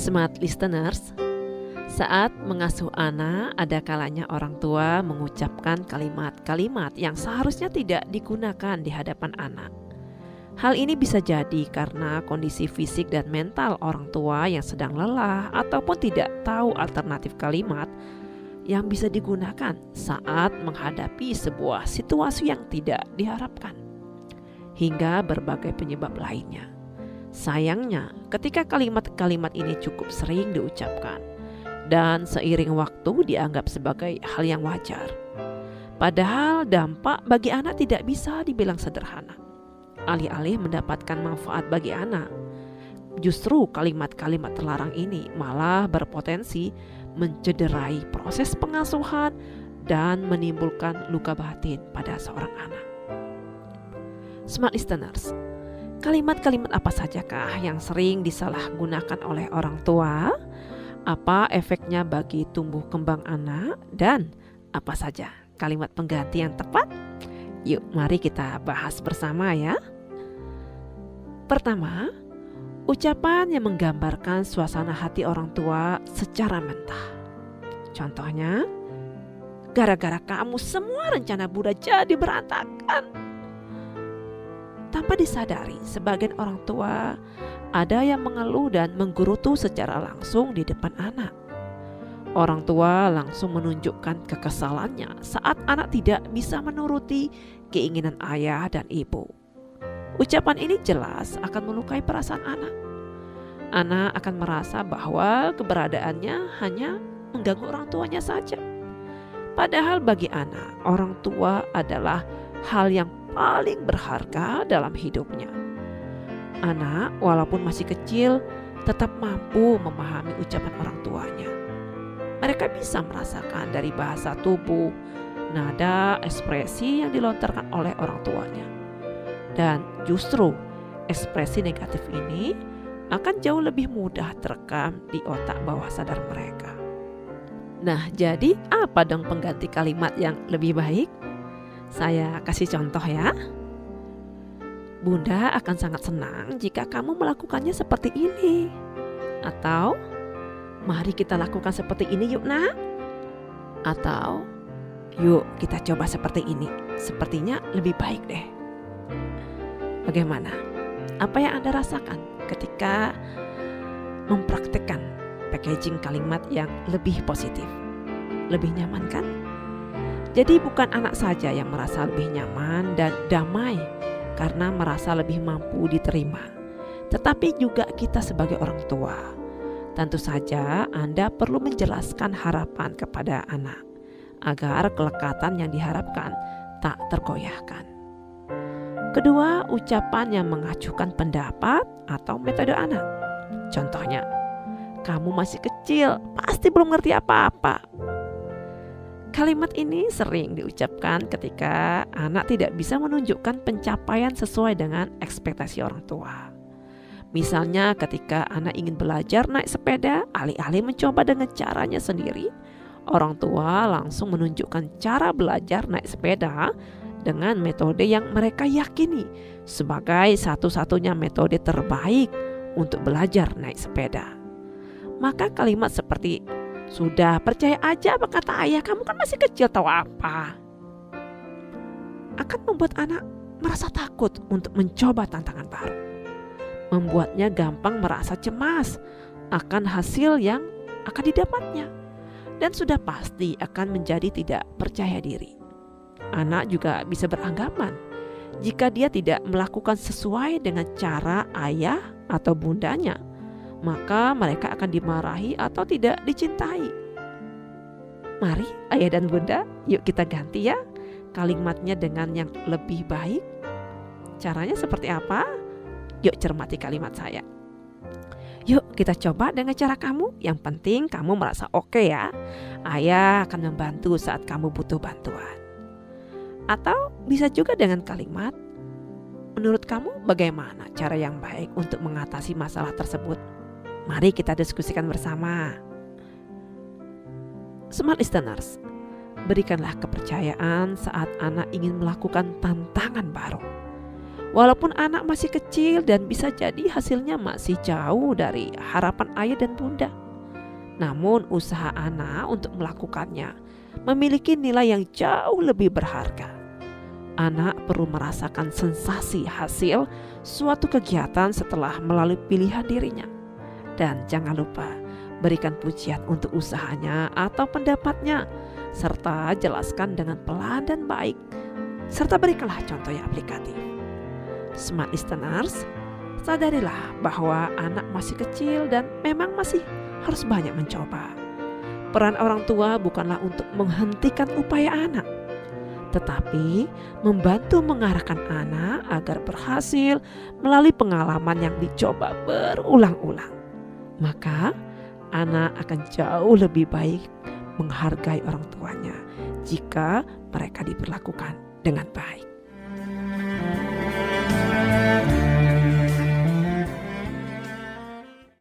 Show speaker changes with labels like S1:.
S1: Smart listeners, saat mengasuh anak, ada kalanya orang tua mengucapkan kalimat-kalimat yang seharusnya tidak digunakan di hadapan anak. Hal ini bisa jadi karena kondisi fisik dan mental orang tua yang sedang lelah ataupun tidak tahu alternatif kalimat yang bisa digunakan saat menghadapi sebuah situasi yang tidak diharapkan, hingga berbagai penyebab lainnya. Sayangnya, ketika kalimat-kalimat ini cukup sering diucapkan dan seiring waktu dianggap sebagai hal yang wajar, padahal dampak bagi anak tidak bisa dibilang sederhana. Alih-alih mendapatkan manfaat bagi anak, justru kalimat-kalimat terlarang ini malah berpotensi mencederai proses pengasuhan dan menimbulkan luka batin pada seorang anak. Smart listeners, kalimat-kalimat apa sajakah yang sering disalahgunakan oleh orang tua? Apa efeknya bagi tumbuh kembang anak? Dan apa saja kalimat pengganti yang tepat? Yuk, mari kita bahas bersama ya. Pertama, ucapan yang menggambarkan suasana hati orang tua secara mentah. Contohnya, gara-gara kamu semua rencana Bunda jadi berantakan. Tanpa disadari, sebagian orang tua ada yang mengeluh dan menggerutu secara langsung di depan anak. Orang tua langsung menunjukkan kekesalannya saat anak tidak bisa menuruti keinginan ayah dan ibu. Ucapan ini jelas akan melukai perasaan anak. Anak akan merasa bahwa keberadaannya hanya mengganggu orang tuanya saja. Padahal bagi anak, orang tua adalah hal yang paling berharga dalam hidupnya. Anak walaupun masih kecil tetap mampu memahami ucapan orang tuanya. Mereka bisa merasakan dari bahasa tubuh, nada, ekspresi yang dilontarkan oleh orang tuanya. Dan justru ekspresi negatif ini akan jauh lebih mudah terekam di otak bawah sadar mereka. Nah, jadi apa dong pengganti kalimat yang lebih baik? Saya kasih contoh ya. Bunda akan sangat senang jika kamu melakukannya seperti ini. Atau, mari kita lakukan seperti ini yuk nak. Atau, yuk kita coba seperti ini. Sepertinya lebih baik deh. Bagaimana? Apa yang Anda rasakan ketika mempraktikkan packaging kalimat yang lebih positif? Lebih nyaman kan? Jadi bukan anak saja yang merasa lebih nyaman dan damai karena merasa lebih mampu diterima, tetapi juga kita sebagai orang tua. Tentu saja Anda perlu menjelaskan harapan kepada anak agar kelekatan yang diharapkan tak tergoyahkan. Kedua, ucapan yang mengacuhkan pendapat atau metode anak. Contohnya, kamu masih kecil, pasti belum ngerti apa-apa. Kalimat ini sering diucapkan ketika anak tidak bisa menunjukkan pencapaian sesuai dengan ekspektasi orang tua. Misalnya ketika anak ingin belajar naik sepeda, alih-alih mencoba dengan caranya sendiri, orang tua langsung menunjukkan cara belajar naik sepeda dengan metode yang mereka yakini sebagai satu-satunya metode terbaik untuk belajar naik sepeda. Maka kalimat seperti, sudah percaya aja apa kata ayah, kamu kan masih kecil tahu apa, akan membuat anak merasa takut untuk mencoba tantangan baru. Membuatnya gampang merasa cemas akan hasil yang akan didapatnya. Dan sudah pasti akan menjadi tidak percaya diri. Anak juga bisa beranggapan jika dia tidak melakukan sesuai dengan cara ayah atau bundanya, maka mereka akan dimarahi atau tidak dicintai. Mari ayah dan bunda, yuk kita ganti ya kalimatnya dengan yang lebih baik. Caranya seperti apa? Yuk cermati kalimat saya. Yuk kita coba dengan cara kamu. Yang penting kamu merasa oke ya. Ayah akan membantu saat kamu butuh bantuan. Atau bisa juga dengan kalimat, menurut kamu bagaimana cara yang baik untuk mengatasi masalah tersebut? Mari kita diskusikan bersama. Smart listeners, berikanlah kepercayaan saat anak ingin melakukan tantangan baru. Walaupun anak masih kecil dan bisa jadi hasilnya masih jauh dari harapan ayah dan bunda. Namun usaha anak untuk melakukannya memiliki nilai yang jauh lebih berharga. Anak perlu merasakan sensasi hasil suatu kegiatan setelah melalui pilihan dirinya. Dan jangan lupa berikan pujian untuk usahanya atau pendapatnya, serta jelaskan dengan pelan dan baik, serta berikanlah contoh yang aplikatif. Smart listeners, sadarilah bahwa anak masih kecil dan memang masih harus banyak mencoba. Peran orang tua bukanlah untuk menghentikan upaya anak, tetapi membantu mengarahkan anak agar berhasil melalui pengalaman yang dicoba berulang-ulang. Maka anak akan jauh lebih baik menghargai orang tuanya jika mereka diperlakukan dengan baik.